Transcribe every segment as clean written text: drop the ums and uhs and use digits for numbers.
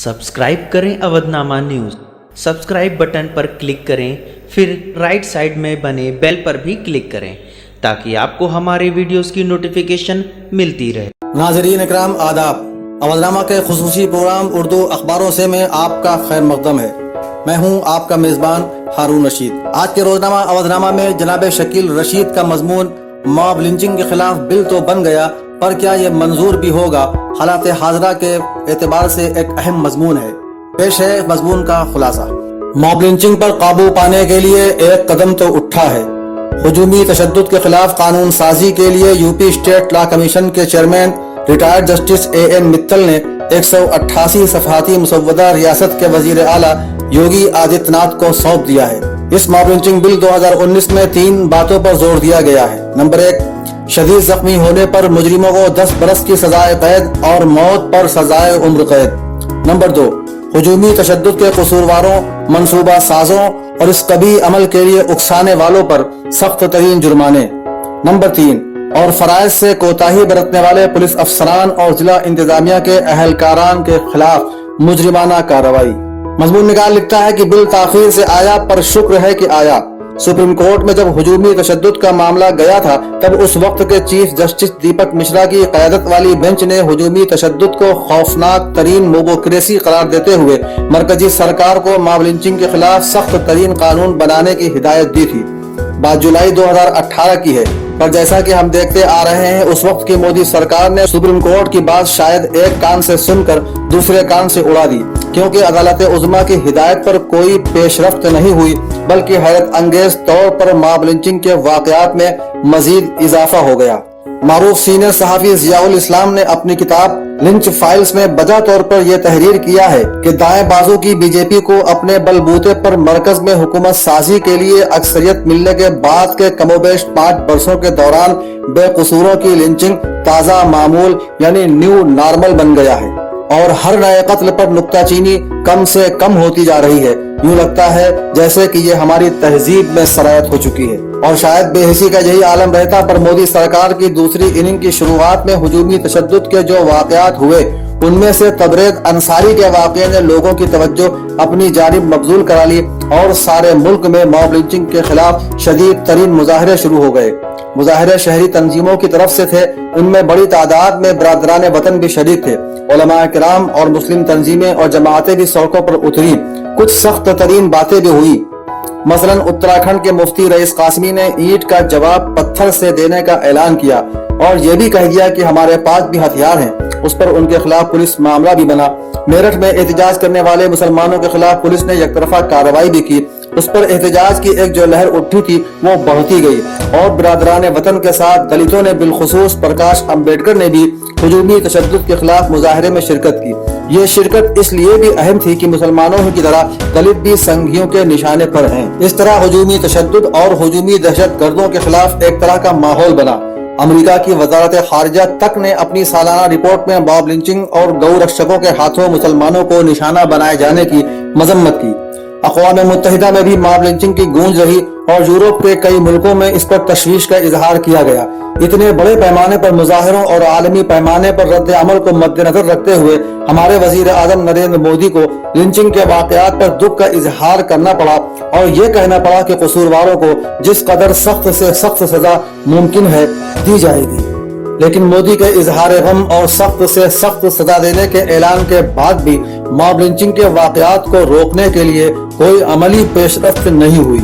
Subscribe करें Avadhnama news. Subscribe button पर click करें, फिर राइट साइड में बने बेल पर भी क्लिक करें ताकि आपको हमारे वीडियोस की नोटिफिकेशन मिलती रहे। नाज़रीन इकराम आदाब। अवधनामा के खुसूसी प्रोग्राम उर्दू अखबारों से में आपका खैर मकदम है। मैं हूं आपका मेज़बान हारून रशीद। आज के रोजनामा अवधनामा में जनाब शकील रशीद का मजमून मॉब लिंचिंग के खिलाफ बिल तो बन गया, पर क्या ये मंजूर भी होगा? हालात हाजरा के एतबार से एक अहम मजमून है। पेश है मजमून का खुलासा। मॉब लिंचिंग पर काबू पाने के लिए एक कदम तो उठा है। हुजूमी तशद्दुद के खिलाफ कानून साजी के लिए यूपी स्टेट लॉ कमीशन के chairman retired justice A.N. Mittal ने 188 सफाती मुसव्वदा रियासत के वजीर आला योगी आदित्यनाथ को सौंप दिया है। इस मॉब लिंचिंग बिल 2019 में 3 बातों पर जोर दिया गया है। नंबर 1, शदीद जख्मी होने पर मुजरिमों को 10 बरस की सजाए कैद और मौत पर सजाए उम्र कैद। नंबर 2, हुजूमी तशद्दुद के कसूरवारों, मंसूबा साजों और इस कभी अमल के लिए उकसाने वालों पर सख्त तरीन जुर्माने। नंबर 3, और फराइज से कोताही बरतने वाले पुलिस अफसरान और जिला इंतजामिया के अहलकारान के खिलाफ मुजरिमाना कार्रवाई। मजमून निगार लिखता है कि बिल ताखीर से आया, पर शुक्र है कि आया। सुप्रीम कोर्ट में जब हुजूमी तशद्दुद का मामला गया था, तब उस वक्त के चीफ जस्टिस दीपक मिश्रा की क़यादत वाली बेंच ने हुजूमी तशद्दुद को खौफनाक तरीन मोबोक्रेसी करार देते हुए मरकजी सरकार को मॉब लिंचिंग के खिलाफ सख्त तरीन कानून बनाने की हिदायत दी थी। बात जुलाई 2018 की है, पर जैसा कि हम देखते आ रहे हैं, उस वक्त की मोदी सरकार ने सुप्रीम कोर्ट की बात शायद एक कान से सुनकर दूसरे कान से उड़ा दी, क्योंकि अदालत उज़्मा की हिदायत पर कोई पेशरफ्त नहीं हुई, बल्कि हैरत अंगेज तौर पर मॉब लिंचिंग के वाकयात में मजीद इजाफा हो गया। मारूफ सीनियर सहाफी ज़ियाउल इस्लाम ने अपनी किताब लिंच फाइल्स में बजा तौर पर यह तहरीर किया है कि दाएं बाजू की बीजेपी को अपने बलबूते पर मरकज में हुकूमत साजी के लिए अक्सरियत मिलने के बाद के कमोबेश 5 बरसों के दौरान बेकसूरों की लिंचिंग ताज़ा मामूल यानी न्यू नॉर्मल बन गया है और हर नए कत्ल पर नुक्ताचीनी कम से कम होती जा रही है। यूं लगता है जैसे कि ये हमारी तहजीब में सरायत हो चुकी है। और शायद बेहिसी का यही आलम रहता, पर मोदी सरकार की दूसरी इनिंग की शुरुआत में हुजूमी तशद्दुद के जो वाकयात हुए, उनमें से तबरेज़ अंसारी के वाकये ने लोगों की तवज्जो अपनी जानिब मबजूल करा ली और सारे मुल्क में मॉब लिंचिंग के खिलाफ शदीद तरीन मुजाहरे शुरू हो गए। मुजाहरे शहरी तंजीमों की तरफ से थे, उनमें बड़ी तादाद में बरादरान वतन भी शरीक थे। उलमाए किराम और मुस्लिम तंजीमें और जमातें भी सड़कों पर उतरी। कुछ सख्त तरीन बातें भी हुई। मसलन उत्तराखंड के मुफ्ती रईस कासमी ने ईंट का जवाब पत्थर से देने का ऐलान किया और ये भी कह दिया कि हमारे पास भी हथियार हैं। उस पर उनके खिलाफ पुलिस मामला भी बना। मेरठ में एहतजाज करने वाले मुसलमानों के खिलाफ पुलिस ने एकतरफा कार्रवाई भी की। उस पर एहतजाज की एक जो लहर उठी थी, वो बढ़ती गई और बिरादरान वतन के साथ दलितों ने, बिलखुसूस प्रकाश अम्बेडकर ने भी हुजूमी तशद्दुद के खिलाफ मुजाहरे में शिरकत की। ये शिरकत इसलिए भी अहम थी कि मुसलमानों की तरह दलित भी संघियों के निशाने पर हैं। इस तरह हुजूमी तशद्दुद और हुजूमी दहशत गर्दों के खिलाफ एक तरह का माहौल बना। अमेरिका की वजारत खारिजा तक ने अपनी सालाना रिपोर्ट में मॉब लिंचिंग और गौ रक्षकों के हाथों मुसलमानों को निशाना बनाए जाने की मजम्मत की। अक़वाम मुत्तहिदा में भी मॉब लिंचिंग की गूंज रही और यूरोप के कई मुल्कों में इस पर तशवीश का इजहार किया गया। इतने बड़े पैमाने पर मुजाहरों और आलमी पैमाने पर रद्द अमल को मद्देनजर रखते हुए हमारे वजीर आजम नरेंद्र मोदी को लिंचिंग के वाकयात पर दुख का इजहार करना पड़ा और ये कहना पड़ा कि कसूरवारों को जिस कदर सख्त से सख्त सजा मुमकिन है दी जाएगी। लेकिन मोदी के इजहार गम और सख्त से सख्त सजा देने के ऐलान के बाद भी मॉब लिंचिंग के वाकयात को रोकने के लिए कोई अमली पेशरफ्त नहीं हुई।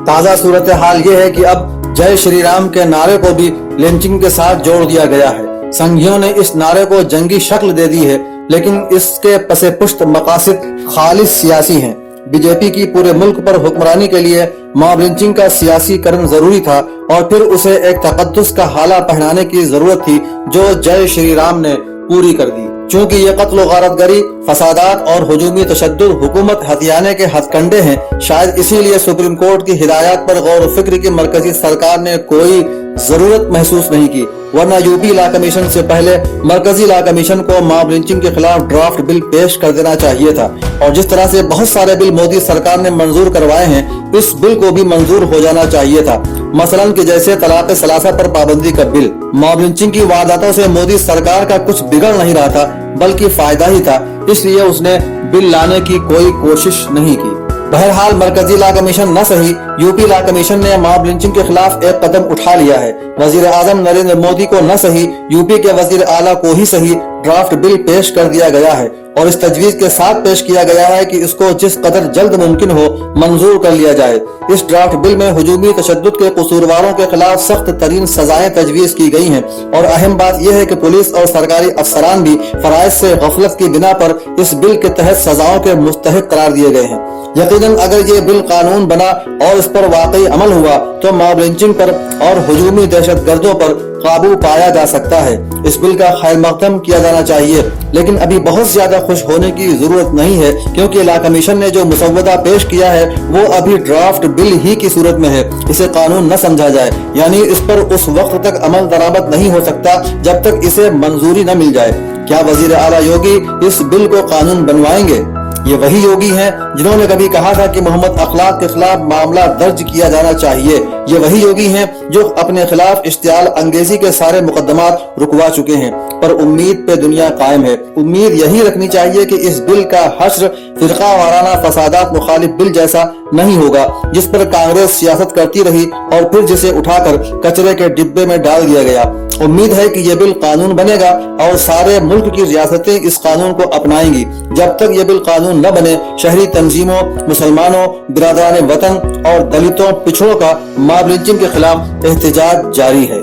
ताज़ा सूरत हाल ये है कि अब जय श्री राम के नारे को भी लिंचिंग के साथ जोड़ दिया गया है। संघियों ने इस नारे को जंगी शक्ल दे दी है, लेकिन इसके पसे पुश्त मकासद खालिस सियासी हैं। बीजेपी की पूरे मुल्क पर हुक्मरानी के लिए मॉब लिंचिंग का सियासीकरण जरूरी था और फिर उसे एक तकद्दुस का हाला पहनाने की जरूरत थी, जो जय श्री राम ने पूरी कर दी। चूंकि ये कत्ल गारतगरी, फसादात और हुजूमी तशद्दुद हुकूमत हथियाने के हथकंडे हैं, शायद इसीलिए सुप्रीम कोर्ट की हिदायत पर गौर फिक्र की मरकजी सरकार ने कोई जरूरत महसूस नहीं की, वरना यूपी लॉ कमीशन से पहले मरकजी लॉ कमीशन को मॉब लिंचिंग के खिलाफ ड्राफ्ट बिल पेश कर देना चाहिए था। और जिस तरह से बहुत सारे बिल मोदी सरकार ने मंजूर करवाए हैं, इस बिल को भी मंजूर हो जाना चाहिए था। मसलन कि जैसे तलाक सलासा पर पाबंदी का बिल। मॉब लिंचिंग की वारदातों से मोदी सरकार का कुछ बिगड़ नहीं रहा था, बल्कि फायदा ही था, इसलिए उसने बिल लाने की कोई कोशिश नहीं की। बहरहाल मरकजी लॉ कमीशन न सही, यूपी लॉ कमीशन ने मॉब लिंचिंग के खिलाफ एक कदम उठा लिया है। वजीर आजम नरेंद्र मोदी को न सही, यूपी के वजीर आला को ही सही ड्राफ्ट बिल पेश कर दिया गया है और इस तजवीज के साथ पेश किया गया है कि इसको जिस कदर जल्द मुमकिन हो मंजूर कर लिया जाए। इस ड्राफ्ट बिल में हुजूमी तशद्दुद के कसूरवारों के खिलाफ सख्त तरीन सजाएं तजवीज की गई हैं और अहम बात यह है कि पुलिस और सरकारी अफसरान भी फराइज से गफलत की बिना पर इस बिल के तहत सजाओं के मुस्तहिक करार दिए गए हैं। यकीनन अगर ये बिल कानून बना और इस पर वाकई अमल हुआ तो मॉब लिंचिंग पर और हुजूमी दहशतगर्दों पर काबू पाया जा सकता है। इस बिल का खैर मकदम किया जाना चाहिए, लेकिन अभी बहुत ज्यादा खुश होने की जरूरत नहीं है, क्योंकि लॉ कमीशन ने जो मुसव्वदा पेश किया है वो अभी ड्राफ्ट बिल ही की सूरत में है। इसे कानून न समझा जाए, यानी इस पर उस वक्त तक अमल दरामद नहीं हो सकता जब तक इसे मंजूरी न मिल जाए। क्या वजीर आला योगी इस बिल को कानून बनवाएंगे? ये वही योगी हैं जिन्होंने कभी कहा था कि मोहम्मद अखलाक के खिलाफ मामला दर्ज किया जाना चाहिए। ये वही योगी हैं जो अपने खिलाफ इश्तियाल अंगेजी के सारे मुकदमात रुकवा चुके हैं, पर उम्मीद पे दुनिया कायम है। उम्मीद यही रखनी चाहिए कि इस बिल का हश्र फिरका वाराना फसादात मुखालिफ बिल जैसा नहीं होगा, जिस पर कांग्रेस सियासत करती रही और फिर जिसे उठाकर कचरे के डिब्बे में डाल दिया गया। उम्मीद है कि ये बिल कानून बनेगा और सारे मुल्क की रियासतें इस कानून को अपनाएंगी। जब तक ये बिल कानून न बने, शहरी तंजीमों, मुसलमानों, बिरादरान वतन और दलितों, पिछड़ों का मॉब लिंचिंग के खिलाफ एहतजाज जारी है।